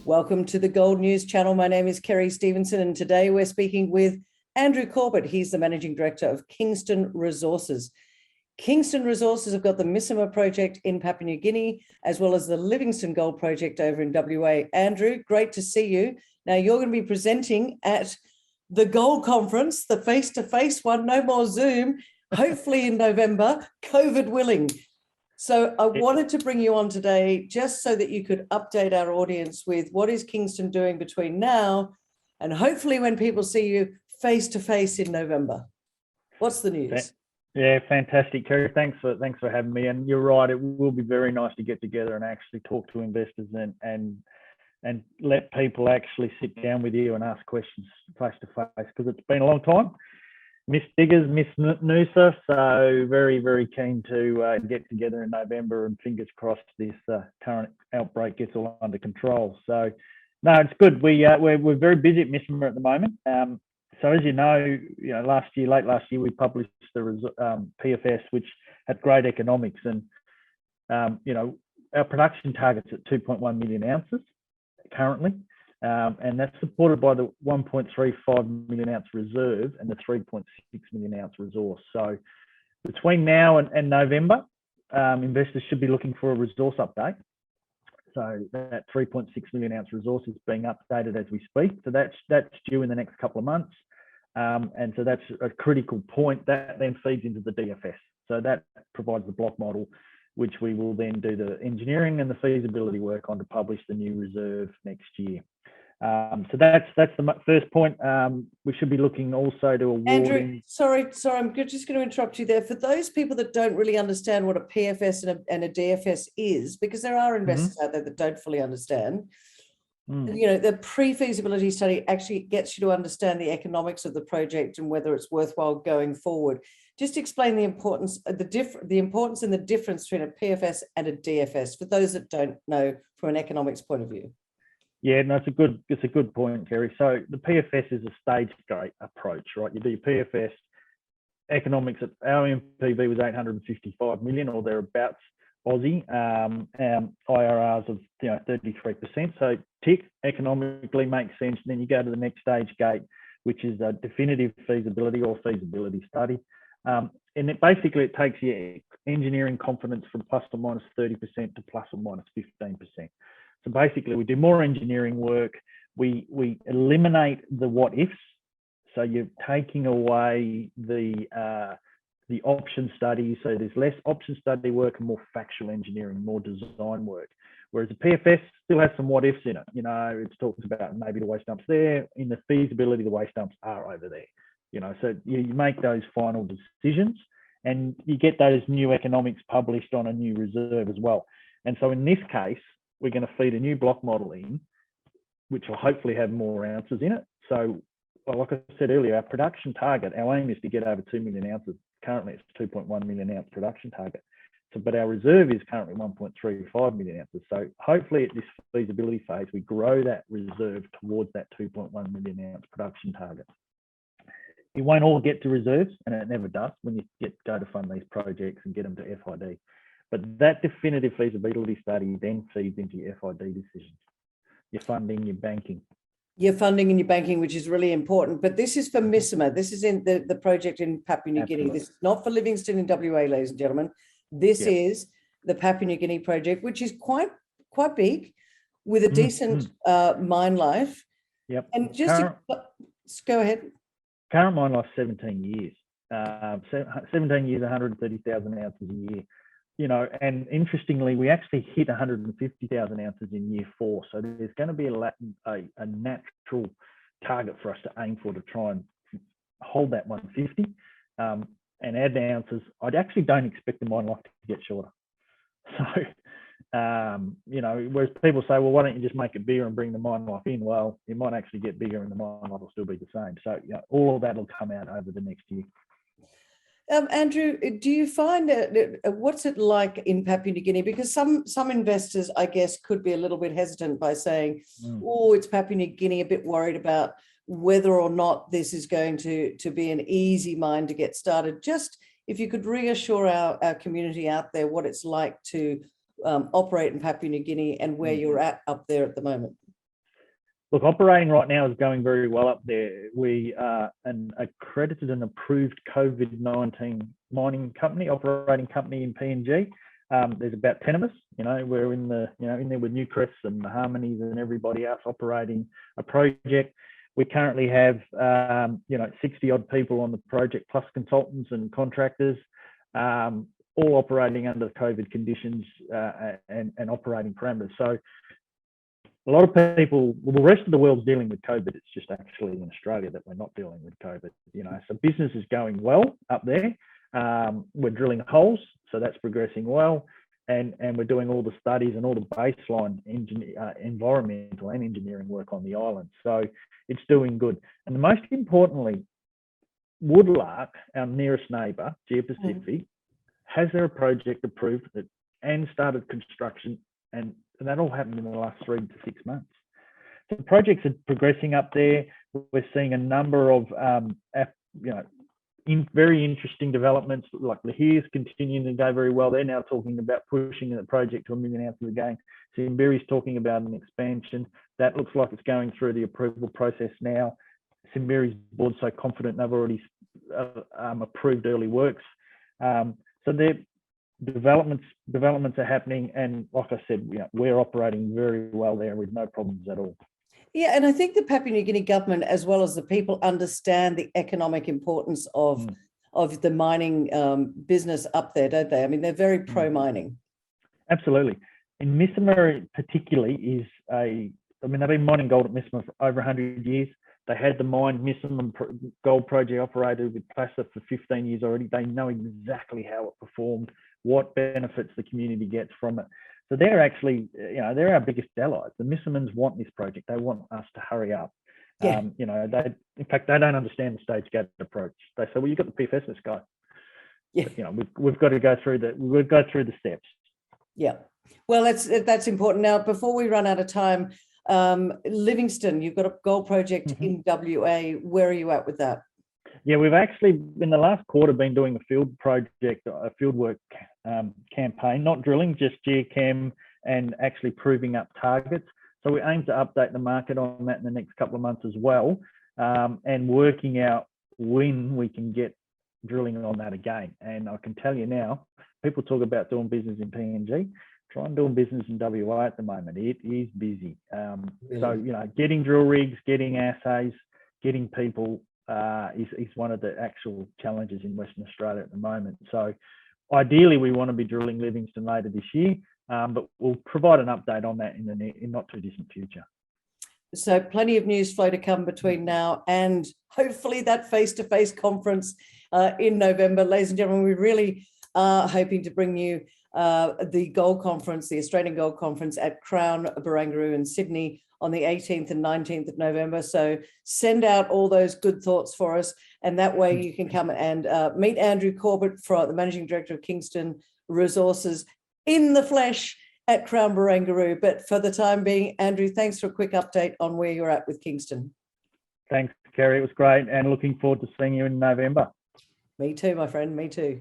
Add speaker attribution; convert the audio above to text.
Speaker 1: Welcome to the Gold News Channel. My name is Kerry Stevenson, and today we're speaking with Andrew Corbett. He's the Managing Director of Kingston Resources. Kingston Resources have got the Missima project in Papua New Guinea, as well as the Livingstone Gold project over in WA. Andrew, great to see you. Now, you're going to be presenting at the Gold Conference, the face-to-face one, no more Zoom, hopefully in November, COVID willing. So I wanted to bring you on today just so that you could update our audience with what is Kingston doing between now and hopefully when people see you face-to-face in November. What's the news?
Speaker 2: Yeah, fantastic, Kerry. Thanks for having me. And you're right, it will be very nice to get together and actually talk to investors and let people actually sit down with you and ask questions face-to-face, because it's been a long time. Miss Diggers, Miss Noosa, so very, very keen to get together in November, and fingers crossed this current outbreak gets all under control. So, no, it's good. We're very busy at Missima at the moment. So as you know, late last year, we published the PFS, which had great economics, and our production target's at 2.1 million ounces currently. And that's supported by the 1.35 million ounce reserve and the 3.6 million ounce resource. So between now and November, investors should be looking for a resource update. So that 3.6 million ounce resource is being updated as we speak. So that's due in the next couple of months. And so that's a critical point that then feeds into the DFS. So that provides the block model, which we will then do the engineering and the feasibility work on to publish the new reserve next year. So that's the first point. We should be looking also to awarding.
Speaker 1: Andrew, sorry, I'm just going to interrupt you there. For those people that don't really understand what a PFS and a DFS is, because there are investors out there that don't fully understand, the pre-feasibility study actually gets you to understand the economics of the project and whether it's worthwhile going forward. Just explain the importance, the importance and the difference between a PFS and a DFS for those that don't know from an economics point of view.
Speaker 2: Yeah, no, it's a good point, Kerry. So the PFS is a stage gate approach, right? You do your PFS economics. Our MPV was 855 million or thereabouts Aussie, IRRs of 33%. So tick, economically makes sense. And then you go to the next stage gate, which is a definitive feasibility or feasibility study. And it basically takes your engineering confidence from plus or minus 30% to plus or minus 15%. So basically, we do more engineering work. We eliminate the what ifs. So you're taking away the option study. So there's less option study work and more factual engineering, more design work. Whereas the PFS still has some what ifs in it. It talks about maybe the waste dumps there. In the feasibility, the waste dumps are over there. So you make those final decisions, and you get those new economics published on a new reserve as well. And so in this case, we're going to feed a new block model in, which will hopefully have more ounces in it. So, like I said earlier, our production target, our aim is to get over 2 million ounces. Currently, it's 2.1 million ounce production target. But our reserve is currently 1.35 million ounces. So hopefully at this feasibility phase, we grow that reserve towards that 2.1 million ounce production target. It won't all get to reserves, and it never does when you go to fund these projects and get them to FID. But that definitive feasibility study then feeds into your FID decisions, your funding, your banking.
Speaker 1: Your funding and your banking, which is really important. But this is for Missima. This is in the project in Papua New Guinea. This is not for Livingstone in WA, ladies and gentlemen. This is the Papua New Guinea project, which is quite big, with a decent mine life.
Speaker 2: Yep.
Speaker 1: And just go ahead.
Speaker 2: Current mine life 17 years. 17 years, 130,000 ounces a year. And interestingly, we actually hit 150,000 ounces in year 4. So there's going to be a natural target for us to aim for, to try and hold that 150 and add ounces. I actually don't expect the mine life to get shorter. So, whereas people say, well, why don't you just make it bigger and bring the mine life in? Well, it might actually get bigger and the mine life will still be the same. So all of that will come out over the next year.
Speaker 1: Andrew, do you find what's it like in Papua New Guinea? Because some investors, I guess, could be a little bit hesitant by saying, oh, it's Papua New Guinea, a bit worried about whether or not this is going to be an easy mine to get started. Just if you could reassure our community out there what it's like to operate in Papua New Guinea and where you're at up there at the moment.
Speaker 2: Look, operating right now is going very well up there. We are an accredited and approved COVID-19 mining company, operating company in PNG. There's about 10 of us. We're in there with Newcrest and the Harmonies and everybody else operating a project. We currently have 60 odd people on the project, plus consultants and contractors, all operating under COVID conditions and operating parameters. So a lot of people, well, the rest of the world's dealing with COVID. It's just actually in Australia that we're not dealing with COVID. So business is going well up there. We're drilling holes, so that's progressing well, and we're doing all the studies and all the baseline environmental and engineering work on the island. So it's doing good. And most importantly, Woodlark, our nearest neighbour, Geopacific, has their project approved and started construction, and that all happened in the last 3 to 6 months. So the projects are progressing up there. We're seeing a number of very interesting developments, like Lahire's continuing to go very well. They're now talking about pushing the project to 1 million ounces again. Simberi's talking about an expansion. That looks like it's going through the approval process now. Simberi's board's so confident they've already approved early works. So their developments are happening, and like I said, we're operating very well there with no problems at all.
Speaker 1: Yeah, and I think the Papua New Guinea government, as well as the people, understand the economic importance of the mining business up there, don't they? I mean, they're very pro-mining.
Speaker 2: Absolutely. And Misima particularly they've been mining gold at Misima for over 100 years. They had the mine Misima Gold Project operated with Placer for 15 years already. They know exactly how it performed, what benefits the community gets from it. So they're actually, they're our biggest allies. The Misimans want this project. They want us to hurry up.
Speaker 1: Yeah.
Speaker 2: In fact, they don't understand the stage gate approach. They say, well, you've got the PFS, let's go.
Speaker 1: Yeah.
Speaker 2: But, we've got to go through the steps.
Speaker 1: Yeah. Well, that's important. Now, before we run out of time, Livingstone, you've got a gold project in WA. Where are you at with that?
Speaker 2: Yeah, we've actually, in the last quarter, been doing a field project, a fieldwork campaign, not drilling, just geochem and actually proving up targets. So we aim to update the market on that in the next couple of months as well, and working out when we can get drilling on that again. And I can tell you now, people talk about doing business in PNG. Try and doing business in WA at the moment. It is busy.
Speaker 1: Really?
Speaker 2: So, getting drill rigs, getting assays, getting people is one of the actual challenges in Western Australia at the moment. So ideally, we want to be drilling Livingstone later this year, but we'll provide an update on that in the not too distant future.
Speaker 1: So plenty of news flow to come between now and hopefully that face-to-face conference in November. Ladies and gentlemen, we really are hoping to bring you the Gold Conference, the Australian Gold Conference at Crown Barangaroo in Sydney on the 18th and 19th of November. So send out all those good thoughts for us, and that way you can come and meet Andrew Corbett, the Managing Director of Kingston Resources, in the flesh at Crown Barangaroo. But for the time being, Andrew, thanks for a quick update on where you're at with Kingston.
Speaker 2: Thanks, Kerry. It was great, and looking forward to seeing you in November.
Speaker 1: Me too, my friend. Me too.